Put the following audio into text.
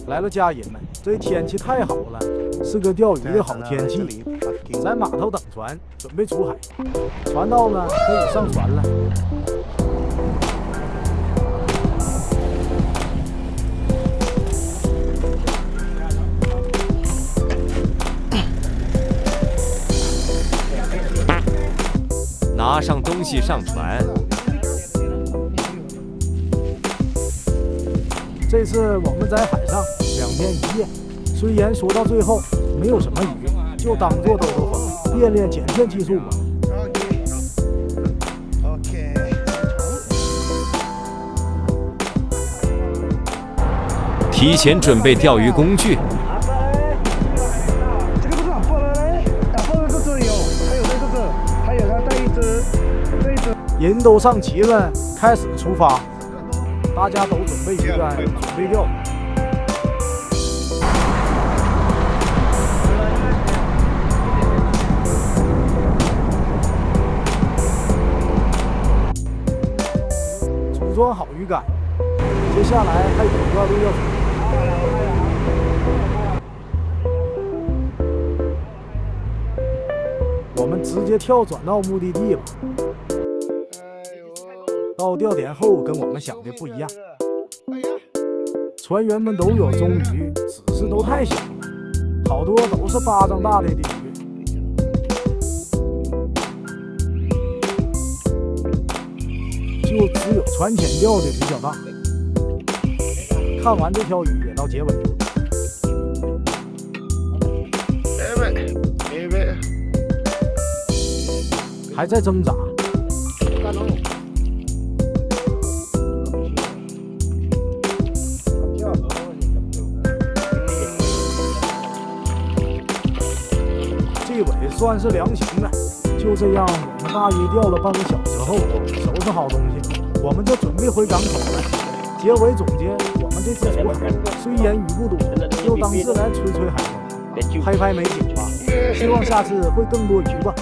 来了，家人们，这天气太好了，是个钓鱼的好天气。在码头等船，准备出海。船到了，可以上船了。拿上东西上船。这次我们在海上2天1夜，虽然说到最后没有什么鱼，就当做兜兜风，练练剪片技术吧。提前准备钓鱼工具。这个不是打爆了嘞，打爆了在这里哦，还有在这个，还有他带一只，这一只。人都上齐了，开始出发。大家都准备鱼竿，准备钓。组装好鱼竿，接下来还有一段路要走。我们直接跳转到目的地吧。到钓点后跟我们想的不一样，船员们都有中鱼，只是都太小了，好多都是巴掌大的鲤鱼。就只有船前钓的比较大。看完这条鱼也到结尾了，还在挣扎。这尾算是良心的。就这样，我们大约钓了半个小时后，收拾好东西，我们就准备回港口了。结尾总结，我们这次出海虽然鱼不多，就当是来吹吹海风，拍拍美景吧。希望下次会更多鱼吧。